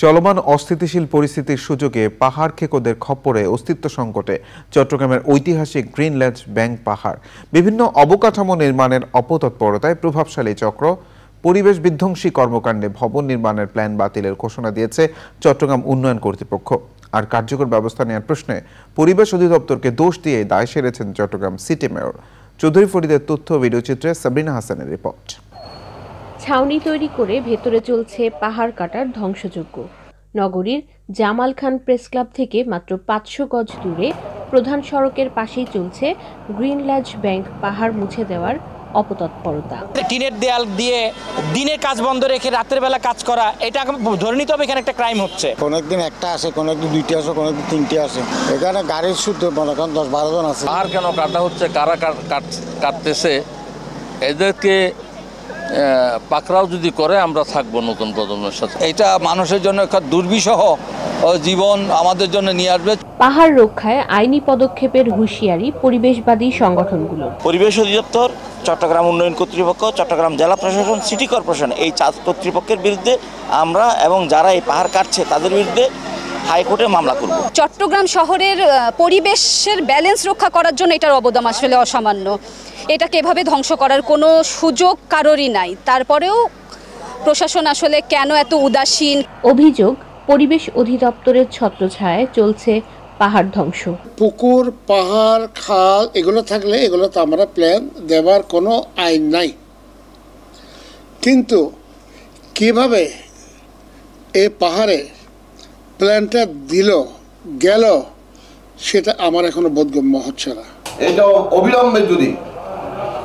চলমান অস্থিতিশীল পরিস্থিতির সুযোগে পাহাড় খেকোদের খপ্পরে অস্তিত্ব সংকটে চট্টগ্রামের ঐতিহাসিক গ্রিনল্যান্ড ব্যাংক পাহাড় বিভিন্ন অবকাঠামো নির্মাণের অপতৎপরতায় প্রভাবশালী চক্র পরিবেশ বিধ্বংসী কর্মকাণ্ডে ভবন নির্মাণের প্ল্যান বাতিলের ঘোষণা দিয়েছে চট্টগ্রাম উন্নয়ন কর্তৃপক্ষ। আর কার্যকর ব্যবস্থা নেওয়ার প্রশ্নে পরিবেশ অধিদপ্তরকে দোষ দিয়ে দায় সেরেছেন চট্টগ্রাম সিটি মেয়র। চৌধুরী ফরিদের তথ্য ভিডিওচিত্রে সাবরিনা হাসানের রিপোর্ট। ছাউনি তৈরি করে ভেতরে চলছে পাহাড় কাটার ধ্বংসযজ্ঞ। নগরীর জামাল খান প্রেস ক্লাব থেকে মাত্র ৫০০ গজ দূরে প্রধান সড়কের পাশেই চলছে গ্রিনল্যান্ড ব্যাংক পাহাড় মুছে দেওয়ার অপতৎপরতা। টিনের দেয়াল দিয়ে দিনের কাজ বন্ধ রেখে রাতের বেলা কাজ করা, এটা ধরে নিতে হবে এখানে একটা ক্রাইম হচ্ছে। কোনদিন একটা আসে, কোনদিন দুইটা আসে, কোনদিন তিনটে আসে। এখানে গাড়ির শুদ্ধ মনে করেন ১০-১২ জন আছে। আর কেন কাটা হচ্ছে, কারা কাটতেছে, এদেরকে পাকড়াও যদি করে আমরা থাকবো নতুন প্রজন্মের সাথে। এটা মানুষের জন্য একটা দুর্বিষহ জীবন আমাদের জন্য নিয়ে আসবে। পাহাড় রক্ষায় আইনি পদক্ষেপের হুঁশিয়ারি পরিবেশবাদী সংগঠনগুলো। পরিবেশ অধিদপ্তর, চট্টগ্রাম উন্নয়ন কর্তৃপক্ষ, চট্টগ্রাম জেলা প্রশাসন, সিটি কর্পোরেশন, এই ৪ কর্তৃপক্ষের বিরুদ্ধে আমরা এবং যারা এই পাহাড় কাটছে তাদের বিরুদ্ধে হাইকোর্টে মামলা করব। চট্টগ্রাম শহরের পরিবেশের ব্যালেন্স রক্ষা করার জন্য এটার অবদান আসলে অসামান্য। এটাকে এভাবে ধ্বংস করার কোনো সুযোগ কারোরই নাই। তারপরেও প্রশাসন আসলে কেন এত উদাসীন? অভিযোগ, পরিবেশ অধিদপ্তরের ছত্রছায়ায় চলছে পাহাড় ধ্বংস। পুকুর, পাহাড়, খাল এগুলো থাকলে এগুলো তো আমরা প্ল্যান দেওয়ার কোনো আইন নাই। কিন্তু কিভাবে এই পাহাড়ে প্ল্যানটা গেল সেটা আমার এখনো বোধগম্য হচ্ছে না। এটা অবিলম্বে যদি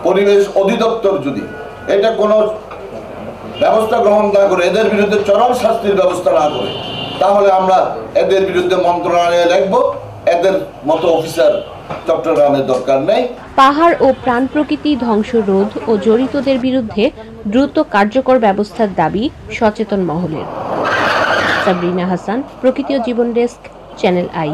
পরিবেশ অধিদপ্তর যদি এটা কোনো ব্যবস্থা গ্রহণ না করে, এদের বিরুদ্ধে চরম শাস্তির ব্যবস্থা না করে, তাহলে আমরা এদের বিরুদ্ধে মন্ত্রণালয়ে লিখব। এদের মতো অফিসার চট্টগ্রামের দরকার নেই। পাহাড় ও প্রাণ প্রকৃতি ধ্বংস রোধ ও জড়িতদের বিরুদ্ধে দ্রুত কার্যকর ব্যবস্থার দাবি সচেতন মহলের। সাবরিনা হাসান, প্রকৃতি ও জীবন ডেস্ক, চ্যানেল আই।